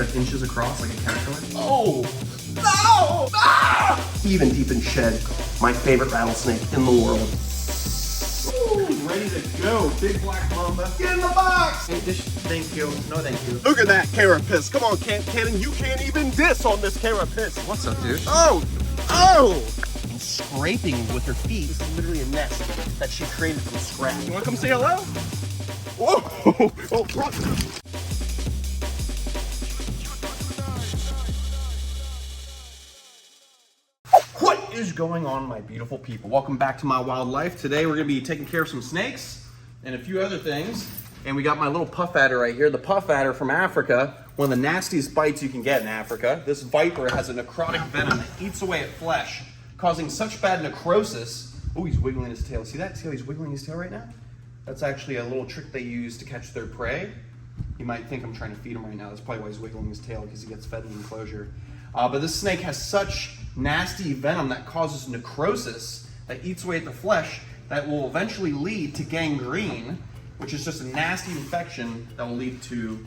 got inches across like a caterpillar. Oh! No! Ah! Even deep in shed, my favorite rattlesnake in the world. Ooh, ready to go. Big black mamba. Get in the box! Hey, thank you. No, thank you. Look at that carapace. Come on, Cannon. You can't even diss on this carapace. What's up, dude? Oh! Oh! And scraping with her feet. This is literally a nest that she created from scratch. You wanna come say hello? Whoa! Oh, What is going on, my beautiful people? Welcome back to my wildlife. Today we're gonna be taking care of some snakes and a few other things. And we got my little puff adder right here. The puff adder from Africa, one of the nastiest bites you can get in Africa. This viper has a necrotic venom that eats away at flesh, causing such bad necrosis. Oh, he's wiggling his tail. See that? See how he's wiggling his tail right now? That's actually a little trick they use to catch their prey. You might think I'm trying to feed him right now. That's probably why he's wiggling his tail, because he gets fed in the enclosure. But this snake has such nasty venom that causes necrosis, that eats away at the flesh, that will eventually lead to gangrene, which is just a nasty infection that will lead to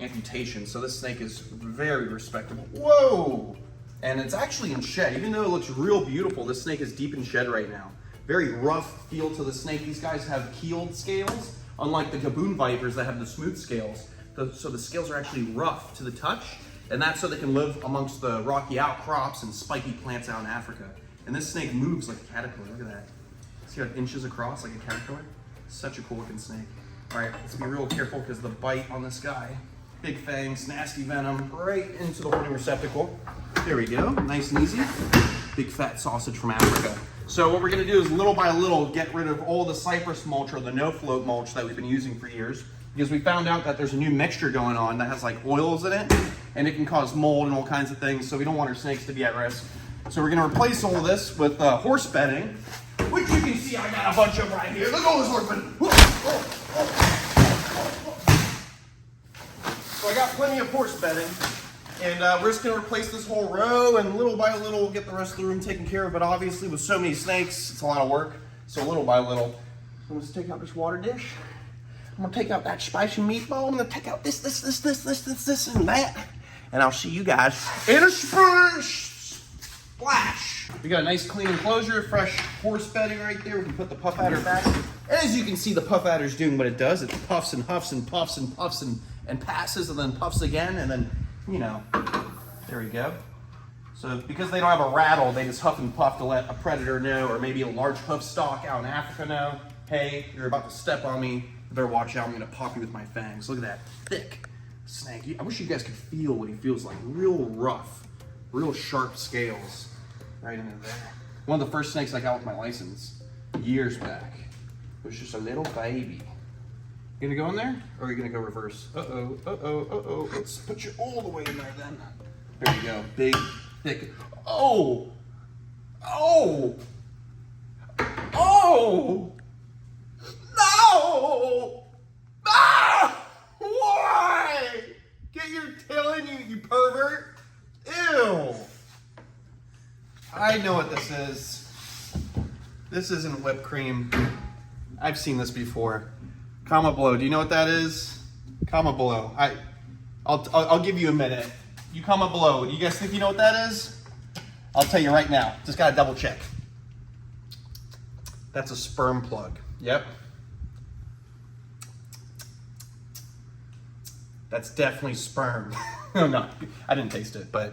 amputation. So this snake is very respectable. Whoa! And it's actually in shed. Even though it looks real beautiful, this snake is deep in shed right now. Very rough feel to the snake. These guys have keeled scales, unlike the gaboon vipers that have the smooth scales. So the scales are actually rough to the touch, and that's so they can live amongst the rocky outcrops and spiky plants out in Africa. And this snake moves like a caterpillar. Look at that. See how it inches across like a caterpillar? Such a cool looking snake. All right, let's be real careful because the bite on this guy. Big fangs, nasty venom, right into the holding receptacle. There we go, nice and easy. Big fat sausage from Africa. So what we're gonna do is little by little get rid of all the cypress mulch or the no float mulch that we've been using for years, because we found out that there's a new mixture going on that has like oils in it, and it can cause mold and all kinds of things, so we don't want our snakes to be at risk. So we're gonna replace all of this with horse bedding, which you can see I got a bunch of right here. Look at all this horse bedding. So I got plenty of horse bedding, and we're just gonna replace this whole row, and little by little we'll get the rest of the room taken care of. But obviously with so many snakes, it's a lot of work. So little by little, I'm gonna take out this water dish. I'm gonna take out that spicy meatball. I'm gonna take out this, and that. And I'll see you guys in a splash. We got a nice clean enclosure, fresh horse bedding right there. We can put the puff adder back. As you can see, the puff adder's doing what it does. It puffs and huffs and puffs and puffs and passes and then puffs again, and then, you know, there we go. So because they don't have a rattle, they just huff and puff to let a predator know, or maybe a large hoof stalk out in Africa know, hey, you're about to step on me. You better watch out, I'm gonna pop you with my fangs. Look at that thick snake. I wish you guys could feel what he feels like. Real rough, real sharp scales right into there. One of the first snakes I got with my license years back. It was just a little baby. You gonna go in there, or are you gonna go reverse? Uh-oh, uh-oh, uh-oh. Let's put you all the way in there then. There you go, big, thick. Oh! Oh! Oh! No! Ah! Why? Get your tail in, you pervert. Ew. I know what this is. This isn't whipped cream. I've seen this before. Comment below. Do you know what that is? Comment below. I'll give you a minute. You comment below. Do you guys think you know what that is? I'll tell you right now. Just gotta double check. That's a sperm plug. Yep. That's definitely sperm. No, I didn't taste it, but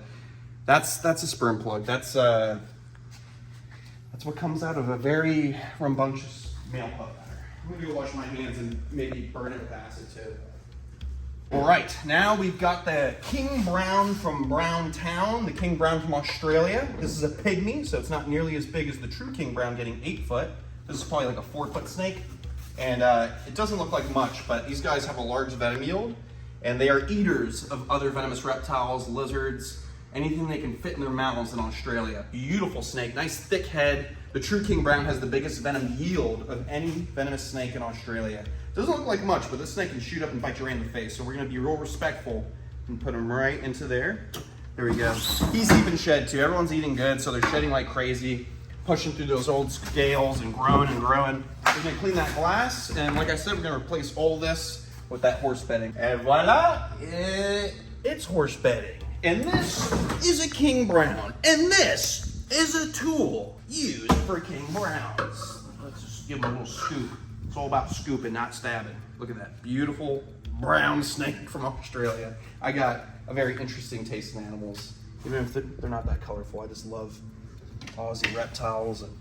that's a sperm plug. That's what comes out of a very rambunctious male pup adder. I'm gonna go wash my hands and maybe burn it with acid too. All right, now we've got the King Brown from Brown Town, the King Brown from Australia. This is a pygmy, so it's not nearly as big as the true King Brown getting 8 foot. This is probably like a 4-foot snake. And it doesn't look like much, but these guys have a large venom yield, and they are eaters of other venomous reptiles, lizards, anything they can fit in their mouths in Australia. Beautiful snake, nice thick head. The true King Brown has the biggest venom yield of any venomous snake in Australia. Doesn't look like much, but this snake can shoot up and bite you right in the face. So we're gonna be real respectful and put him right into there. There we go. He's deep in shed too. Everyone's eating good, so they're shedding like crazy, pushing through those old scales and growing and growing. We're gonna clean that glass, and like I said, we're gonna replace all this with that horse bedding. And voila, it it's horse bedding. And this is a king brown. And this is a tool used for king browns. Let's just give them a little scoop. It's all about scooping, not stabbing. Look at that beautiful brown snake from Australia. I got a very interesting taste in animals. Even if they're not that colorful, I just love Aussie reptiles and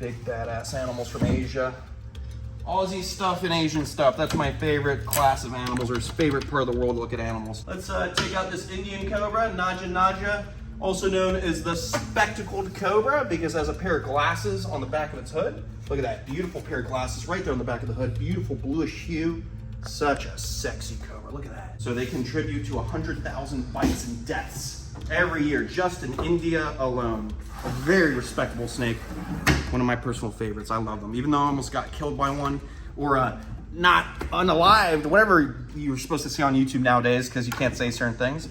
big badass animals from Asia. Aussie stuff and Asian stuff, that's my favorite class of animals, or favorite part of the world to look at animals. Let's take out this Indian cobra, Naja Naja, also known as the spectacled cobra because it has a pair of glasses on the back of its hood. Look at that beautiful pair of glasses right there on the back of the hood, beautiful bluish hue. Such a sexy cobra, look at that. So they contribute to 100,000 bites and deaths every year, just in India alone. A very respectable snake. One of my personal favorites. I love them. Even though I almost got killed by one, or not unalived, whatever you're supposed to see on YouTube nowadays, because you can't say certain things.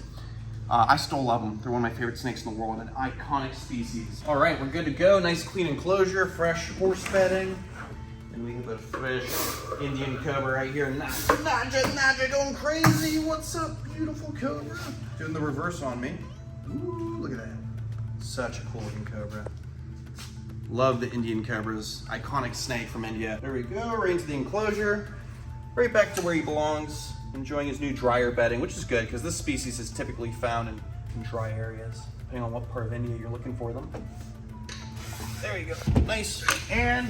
I still love them. They're one of my favorite snakes in the world, an iconic species. All right, we're good to go. Nice clean enclosure, fresh horse bedding. And we have a fresh Indian cobra right here. Naja, going crazy. What's up, beautiful cobra? Doing the reverse on me. Ooh, look at that. Such a cool looking cobra. Love the Indian cobras. Iconic snake from India. There we go, right into the enclosure. Right back to where he belongs. Enjoying his new drier bedding, which is good because this species is typically found in dry areas, depending on what part of India you're looking for them. There you go. Nice and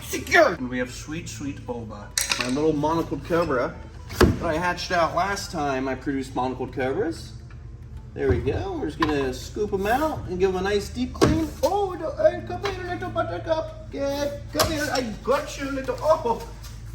secure. And we have sweet, sweet boba. My little monocled cobra that I hatched out last time I produced monocled cobras. There we go. We're just gonna scoop them out and give them a nice deep clean. Oh, come here, little buttercup. Come here. I got you, little. Oh,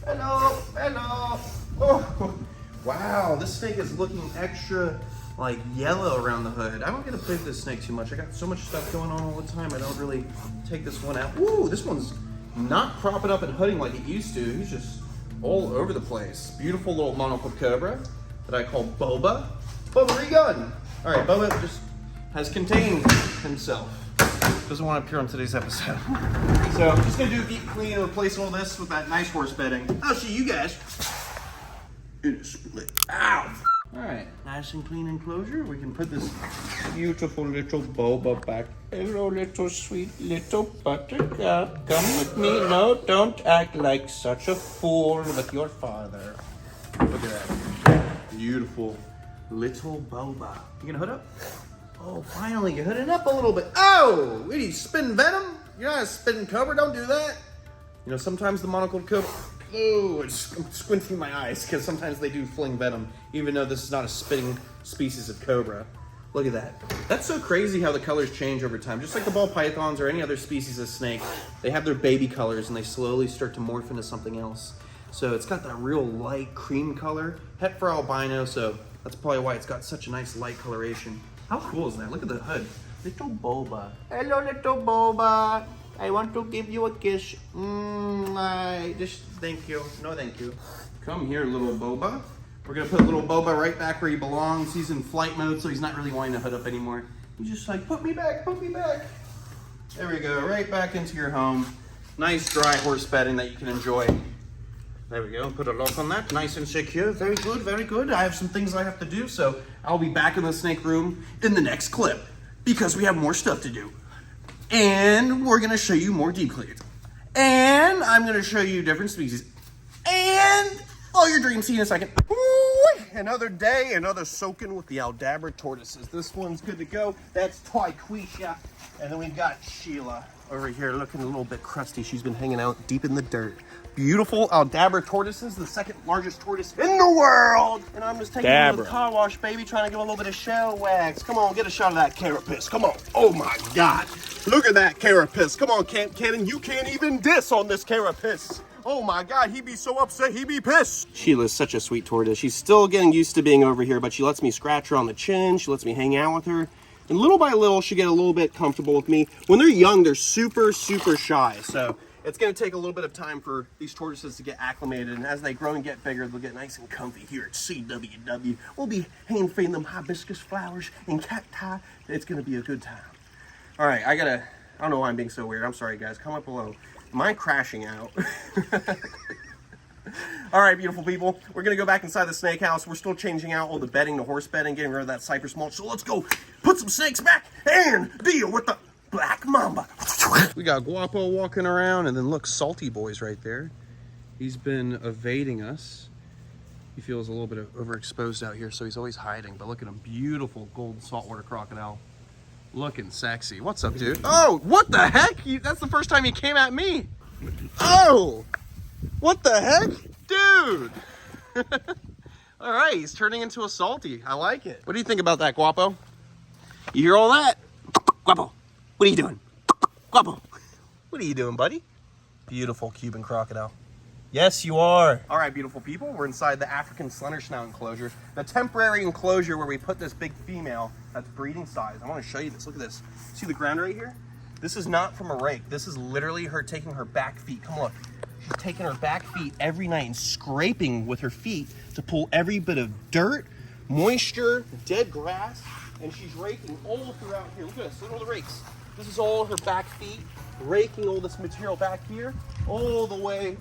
hello, hello. Oh, wow. This snake is looking extra like yellow around the hood. I don't get to play with this snake too much. I got so much stuff going on all the time. I don't really take this one out. Ooh, this one's not propping up and hooding like it used to. He's just all over the place. Beautiful little monocled cobra that I call Boba. Boba, where you going? All right, Boba just has contained himself. Doesn't want to appear on today's episode. So I'm just gonna do a deep clean and replace all this with that nice horse bedding. I'll see you guys in a split. Ow! All right, nice and clean enclosure. We can put this beautiful little Boba back. Hello, little sweet little buttercup. Come with me. No, don't act like such a fool with your father. Look at that. Beautiful little Boba. You gonna hood up? Oh, finally, you're hooding up a little bit. Oh, what are you spitting venom? You're not a spitting cobra, don't do that. You know, sometimes the monocled cobra, oh, I'm squinting my eyes because sometimes they do fling venom, even though this is not a spitting species of cobra. Look at that. That's so crazy how the colors change over time. Just like the ball pythons or any other species of snake, they have their baby colors and they slowly start to morph into something else. So it's got that real light cream color, het for albino, so that's probably why it's got such a nice light coloration. How cool is that? Look at the hood. Little Boba. Hello, little Boba. I want to give you a kiss. Thank you. No, thank you. Come here, little Boba. We're gonna put little Boba right back where he belongs. He's in flight mode, so he's not really wanting to hood up anymore. He's just like, put me back, put me back. There we go, right back into your home. Nice dry horse bedding that you can enjoy. There we go, put a lock on that, nice and secure. Very good, very good. I have some things I have to do, so I'll be back in the snake room in the next clip because we have more stuff to do. And we're gonna show you more deep cleans. And I'm gonna show you different species. And all your dreams, see you in a second. Ooh, another day, another soaking with the Aldabra tortoises. This one's good to go. That's Taquisha. And then we've got Sheila over here looking a little bit crusty. She's been hanging out deep in the dirt. Beautiful Aldabra tortoises, the second largest tortoise in the world. And I'm just taking them to the car wash, baby, trying to give a little bit of shell wax. Come on, get a shot of that carapace. Come on. Oh my God. Look at that carapace. Come on, Cannon. You can't even diss on this carapace. Oh my God, he'd be so upset, he'd be pissed. Sheila's such a sweet tortoise. She's still getting used to being over here, but she lets me scratch her on the chin. She lets me hang out with her. And little by little, she'll get a little bit comfortable with me. When they're young, they're super, super shy. So it's gonna take a little bit of time for these tortoises to get acclimated. And as they grow and get bigger, they'll get nice and comfy here at CWW. We'll be hand feeding them hibiscus flowers and cacti. It's gonna be a good time. All right, I don't know why I'm being so weird. I'm sorry, guys. Comment below. Am I crashing out? All right, beautiful people. We're gonna go back inside the snake house. We're still changing out all the bedding, the horse bedding, getting rid of that cypress mulch. So let's go put some snakes back and deal with the black mamba. We got Guapo walking around, and then look, Salty Boy's right there. He's been evading us. He feels a little bit overexposed out here, so he's always hiding. But look at him, beautiful golden saltwater crocodile. Looking sexy. What's up, dude? Oh, what the heck? That's the first time he came at me. Oh, what the heck? Dude. All right, he's turning into a salty. I like it. What do you think about that, Guapo? You hear all that? Guapo, what are you doing? Guapo, what are you doing, buddy? Beautiful Cuban crocodile. Yes, you are. All right, beautiful people. We're inside the African slender snout enclosure, the temporary enclosure where we put this big female that's breeding size. I want to show you this. Look at this. See the ground right here? This is not from a rake. This is literally her taking her back feet. Come look. She's taking her back feet every night and scraping with her feet to pull every bit of dirt, moisture, dead grass, and she's raking all throughout here. Look at this. Look at all the rakes. This is all her back feet, raking all this material back here, all the way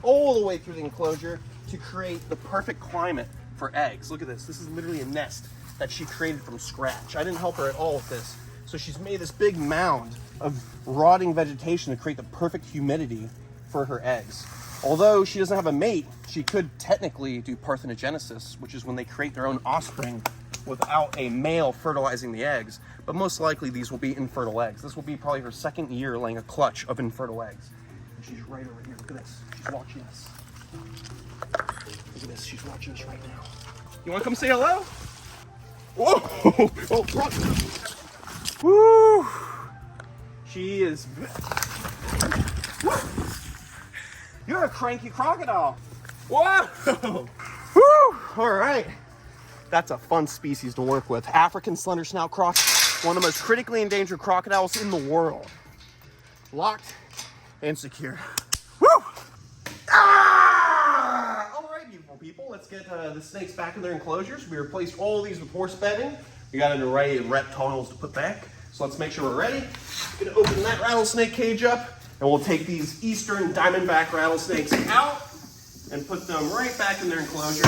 through the enclosure to create the perfect climate for eggs. Look at this. This is literally a nest that she created from scratch. I didn't help her at all with this. So she's made this big mound of rotting vegetation to create the perfect humidity for her eggs. Although she doesn't have a mate, she could technically do parthenogenesis, which is when they create their own offspring without a male fertilizing the eggs. But most likely these will be infertile eggs. This will be probably her second year laying a clutch of infertile eggs. And she's right over here. Look at this. She's watching us. Look at this. She's watching us right now. You want to come say hello? Whoa! Oh, front. Woo! She is... Woo! You're a cranky crocodile. Whoa! Woo! All right. That's a fun species to work with. African slender snout croc, one of the most critically endangered crocodiles in the world. Locked and secure. Woo! Ah! All right, beautiful people. Let's get the snakes back in their enclosures. We replaced all these with horse bedding. We got an array of reptiles to put back. So let's make sure we're ready. Gonna open that rattlesnake cage up, and we'll take these eastern diamondback rattlesnakes out and put them right back in their enclosure.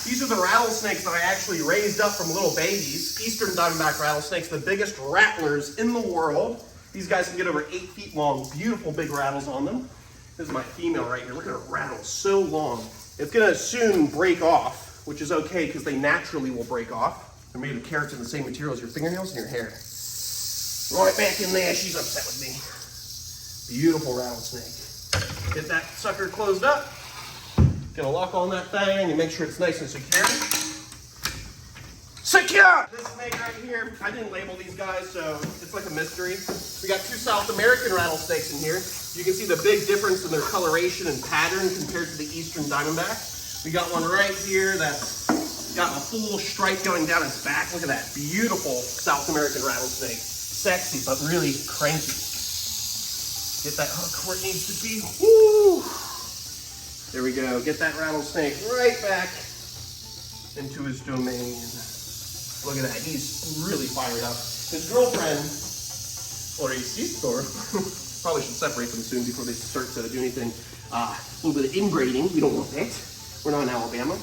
These are the rattlesnakes that I actually raised up from little babies. Eastern diamondback rattlesnakes, the biggest rattlers in the world. These guys can get over 8 feet long, beautiful big rattles on them. This is my female right here. Look at her rattle, so long. It's gonna soon break off, which is okay because they naturally will break off. They're made of keratin, the same material as your fingernails and your hair. Right back in there, she's upset with me. Beautiful rattlesnake. Get that sucker closed up. Get a lock on that thing and make sure it's nice and secure. Secure! This snake right here, I didn't label these guys, so it's like a mystery. We got 2 South American rattlesnakes in here. You can see the big difference in their coloration and pattern compared to the Eastern Diamondback. We got one right here that's got a full stripe going down its back. Look at that, beautiful South American rattlesnake. Sexy, but really cranky. Get that hook where it needs to be. Woo! There we go. Get that rattlesnake right back into his domain. Look at that. He's really fired up. His girlfriend, or his sister, probably should separate them soon before they start to do anything. A little bit of inbreeding. We don't want that. We're not in Alabama.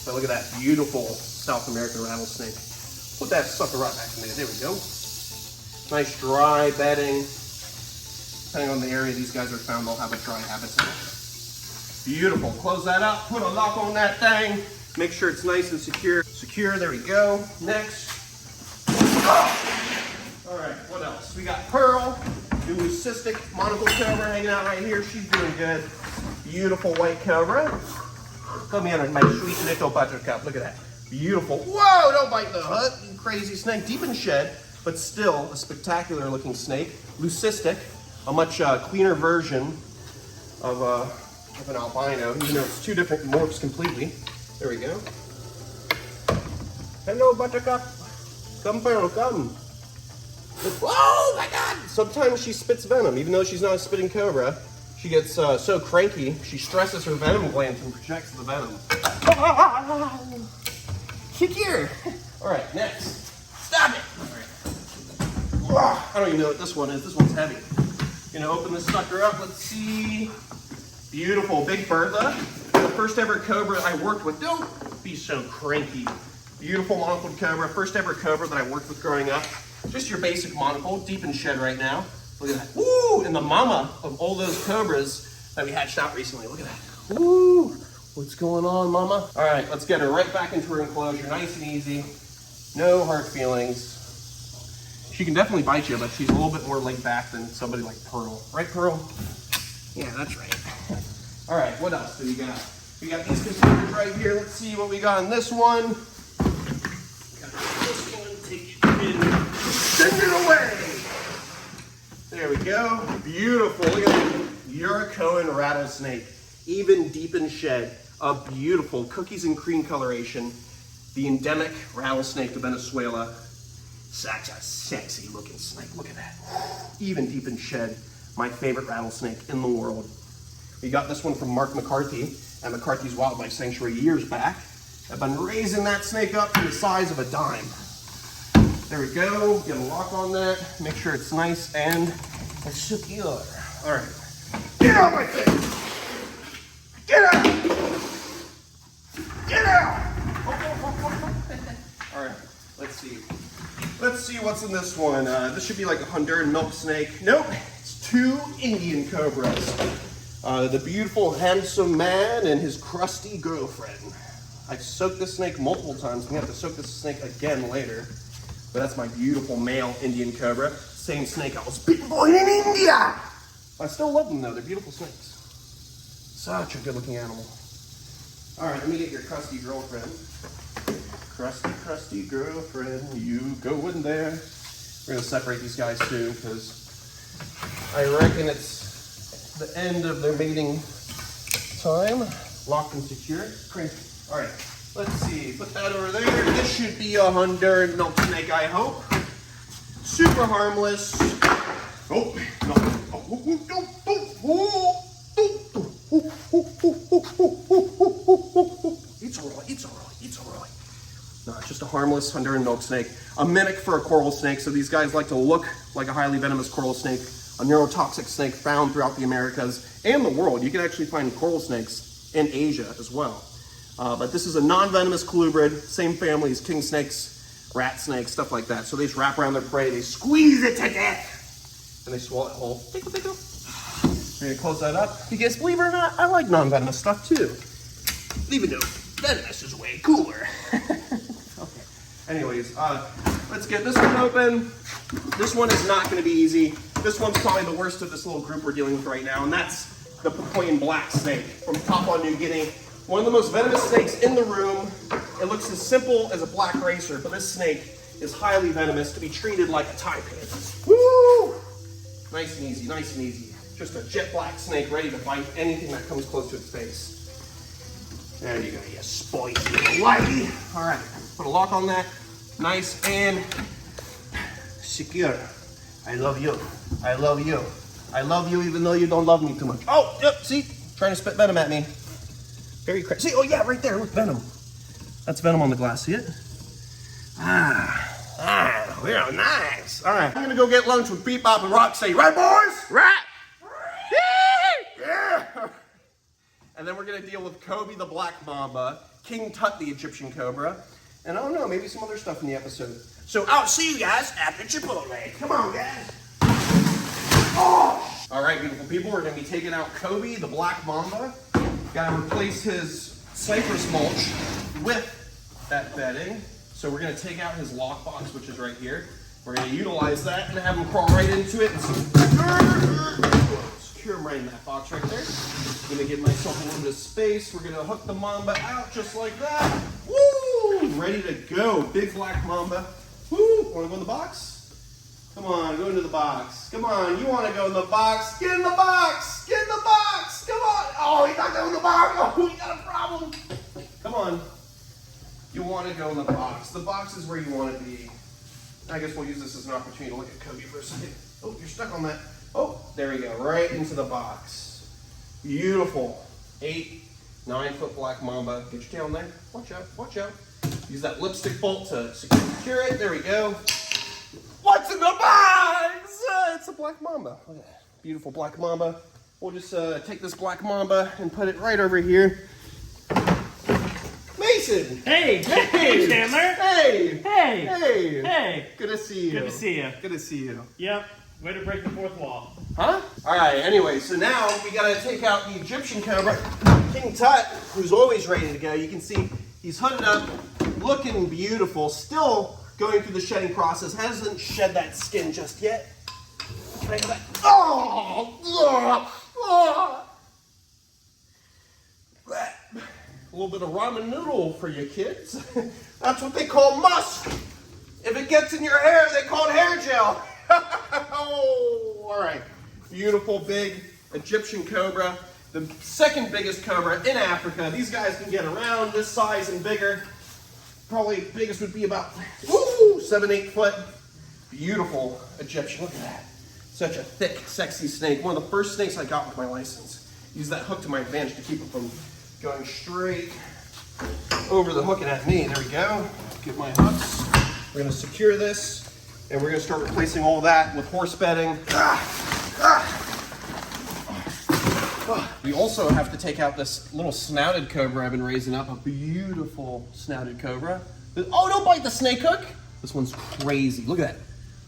But look at that beautiful South American rattlesnake. Put that sucker right back in there. There we go. Nice dry bedding. Depending on the area these guys are found, they'll have a dry habitat. Beautiful. Close that up. Put a lock on that thing. Make sure it's nice and secure. Secure. There we go. Next. Oh. All right. What else? We got Pearl, the leucistic monocle cobra hanging out right here. She's doing good. Beautiful white cobra. Put me on my sweet nickel buttercup. Look at that. Beautiful. Whoa! Don't bite the hook. You crazy snake. Deep in shed, but still a spectacular looking snake. Leucistic. A much cleaner version of an albino, even though it's 2 different morphs completely. There we go. Hello, buttercup. Come, Pearl, come. Oh my God! Sometimes she spits venom, even though she's not a spitting cobra. She gets so cranky, she stresses her venom glands and projects the venom. Secure. All right, next. Stop it. All right. I don't even know what this one is. This one's heavy. Gonna open this sucker up. Let's see. Beautiful Big Bertha. The first ever cobra I worked with. Don't be so cranky. Beautiful monocled cobra. First ever cobra that I worked with growing up. Just your basic monocle, deep in shed right now. Look at that. Woo! And the mama of all those cobras that we hatched out recently. Look at that. Woo! What's going on, mama? All right, let's get her right back into her enclosure. Nice and easy. No hard feelings. She can definitely bite you, but she's a little bit more laid back than somebody like Pearl. Right, Pearl? Yeah, that's right. All right, what else do we got? We got these containers right here. Let's see what we got in this one. Got this one. Take it in. Send it away. There we go. Beautiful. Look at that Uracoan rattlesnake. Even deep in shed. A beautiful cookies and cream coloration. The endemic rattlesnake of Venezuela. Such a sexy looking snake. Look at that. Even deep in shed. My favorite rattlesnake in the world. We got this one from Mark McCarthy at McCarthy's Wildlife Sanctuary years back. I've been raising that snake up to the size of a dime. There we go. Get a lock on that. Make sure it's nice and secure. All right. Get out of my face! Get out! Get out! All right. Let's see. Let's see what's in this one. This should be like a Honduran milk snake. Nope. It's 2 Indian cobras. The beautiful, handsome man and his crusty girlfriend. I soaked this snake multiple times. I'm gonna have to soak this snake again later. But that's my beautiful male Indian cobra. Same snake I was bitten by in India. I still love them though. They're beautiful snakes. Such a good-looking animal. All right, let me get your crusty girlfriend. Crusty, crusty girlfriend, you go in there. We're gonna separate these guys soon because I reckon it's the end of their mating time. Locked and secure. Crazy. All right, let's see. Put that over there. This should be a Honduran milk snake, I hope. Super harmless. Oh, no. It's all right. It's all right. It's all right. No, it's just a harmless Honduran milk snake. A mimic for a coral snake. So these guys like to look like a highly venomous coral snake. A neurotoxic snake found throughout the Americas and the world. You can actually find coral snakes in Asia as well. But this is a non-venomous colubrid, same family as king snakes, rat snakes, stuff like that. So they just wrap around their prey, they squeeze it to death, and they swallow it whole. Pickle, pickle. We're gonna close that up. Because believe it or not, I like non-venomous stuff too. Even though venomous is way cooler. Okay. Anyways, let's get this one open. This one is not gonna be easy. This one's probably the worst of this little group we're dealing with right now, and that's the Papuan black snake from Papua New Guinea. One of the most venomous snakes in the room. It looks as simple as a black racer, but this snake is highly venomous to be treated like a taipan. Woo! Nice and easy, nice and easy. Just a jet black snake ready to bite anything that comes close to its face. There you go, you spicy little lady. All right, put a lock on that. Nice and secure. I love you. I love you. I love you even though you don't love me too much. Oh, yep, see? Trying to spit venom at me. Very crazy. See, oh yeah, right there, look, venom. That's venom on the glass, see it? Real nice. All right, I'm gonna go get lunch with Beep Bop and Roxy. Right, boys? Right. Yeah. And then we're gonna deal with Kobe the Black Mamba, King Tut the Egyptian Cobra, and I don't know, maybe some other stuff in the episode. So I'll see you guys after Chipotle. Come on, guys. Oh! All right, beautiful people, we're gonna be taking out Kobe the Black Mamba. Gotta replace his cypress mulch with that bedding. So we're gonna take out his lockbox, which is right here. We're gonna utilize that and have him crawl right into it and secure him right in that box right there. I'm gonna give myself a little bit of space. We're gonna hook the mamba out just like that. Woo! Ready to go. Big black mamba. Woo! Wanna go in the box? Come on, go into the box. Come on, you wanna go in the box? Get in the box! Get in the box! Come on! Oh, he's not going in the box! Oh, we got a problem! Come on. You wanna go in the box. The box is where you wanna be. I guess we'll use this as an opportunity to look at Kobe for a second. Oh, you're stuck on that. Oh, there we go, right into the box. Beautiful. 8, 9 foot black mamba. Get your tail in there. Watch out, watch out. Use that lipstick bolt to secure it. There we go. What's in the box? It's a black mamba. Look at that. Beautiful black mamba. We'll just take this black mamba and put it right over here Jason. Hey, hey, Chandler. Hey. Hey. Hey. Hey. Good to see you. Good to see you. Good to see you. Yep. Way to break the fourth wall. Huh? All right, anyway, so now we got to take out the Egyptian cobra. King Tut, who's always ready to go. You can see he's hooded up, looking beautiful, still going through the shedding process. Hasn't shed that skin just yet. Can I go back? A little bit of ramen noodle for you kids. That's what they call musk. If it gets in your hair, they call it hair gel. Oh, all right. Beautiful, big Egyptian cobra. The second biggest cobra in Africa. These guys can get around this size and bigger. Probably biggest would be about 7-8 foot. Beautiful Egyptian. Look at that. Such a thick, sexy snake. One of the first snakes I got with my license. Use that hook to my advantage to keep it from going straight over the hook and at me. There we go. Get my hooks. We're going to secure this. And we're going to start replacing all that with horse bedding. We also have to take out this little snouted cobra I've been raising up. A beautiful snouted cobra. Oh, don't bite the snake hook. This one's crazy. Look at that.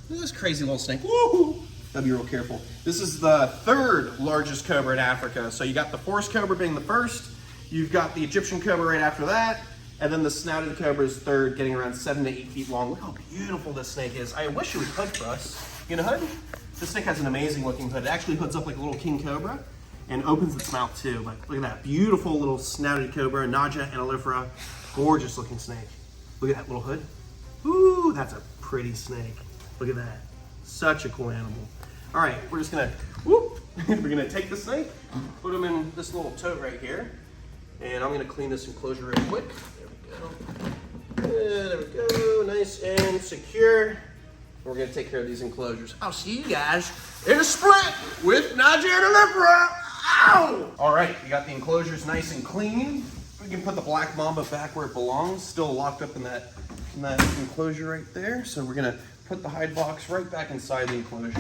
Look at this crazy little snake. Woo! Gotta be real careful. This is the third largest cobra in Africa. So you got the forest cobra being the first. You've got the Egyptian cobra right after that. And then the snouted cobra is third, getting around 7 to 8 feet long. Look how beautiful this snake is. I wish it would hood for us. You know hood? This snake has an amazing looking hood. It actually hoods up like a little king cobra and opens its mouth too. But look at that beautiful little snouted cobra, Naja annulifera. Gorgeous looking snake. Look at that little hood. Ooh, that's a pretty snake. Look at that. Such a cool animal. All right, we're just gonna, we're gonna take the snake, put him in this little tote right here. And I'm gonna clean this enclosure real quick. There we go, nice and secure. We're gonna take care of these enclosures. I'll see you guys in a split with Naja annulifera. Ow! All right, we got the enclosures nice and clean. We can put the black mamba back where it belongs, still locked up in that enclosure right there. So we're gonna put the hide box right back inside the enclosure.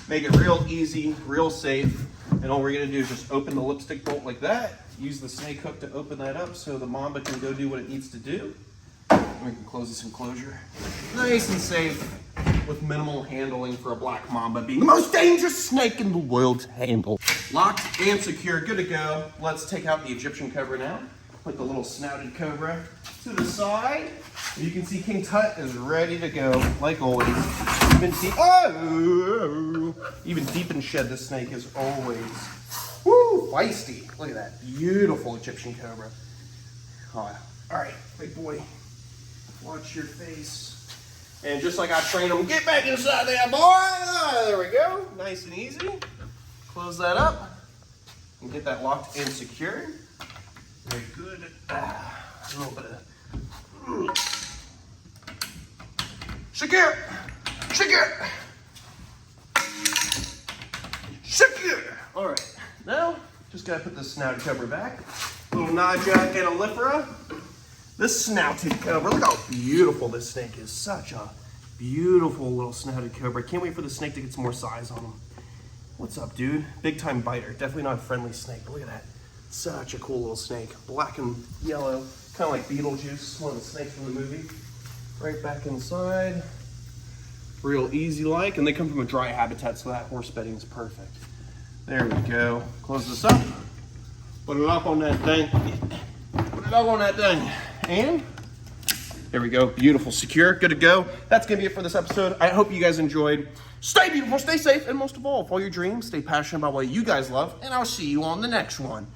Make it real easy, real safe. And all we're gonna do is just open the lipstick bolt like that. Use the snake hook to open that up so the mamba can go do what it needs to do. We can close this enclosure. Nice and safe with minimal handling for a black mamba being the most dangerous snake in the world to handle. Locked and secure, good to go. Let's take out the Egyptian cobra now. Put the little snouted cobra to the side. You can see King Tut is ready to go, like always. Even deep in shed, this snake is always feisty. Look at that beautiful Egyptian cobra. All right, big boy, watch your face. And just like I trained him, get back inside there, boy. There we go, nice and easy. Close that up and get that locked and secured. Very good. A little bit of secure. All right, now just gotta put the snouted cobra back. Little Naja annulifera. This snouted cobra, look how beautiful this snake is. Such a beautiful little snouted cobra. Can't wait for the snake to get some more size on him. What's up, dude? Big time biter. Definitely not a friendly snake, but look at that. Such a cool little snake. Black and yellow, kind of like Beetlejuice, one of the snakes from the movie. Right back inside. Real easy like, and they come from a dry habitat, so that horse bedding is perfect. There we go. Close this up. Put it up on that thing. Put it up on that thing. And there we go. Beautiful, secure, good to go. That's gonna be it for this episode. I hope you guys enjoyed. Stay beautiful, stay safe, and most of all, follow your dreams, stay passionate about what you guys love, and I'll see you on the next one.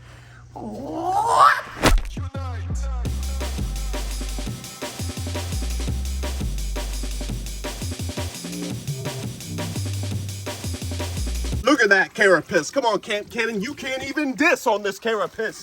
Look at that carapace. Come on, Cannon, you can't even diss on this carapace.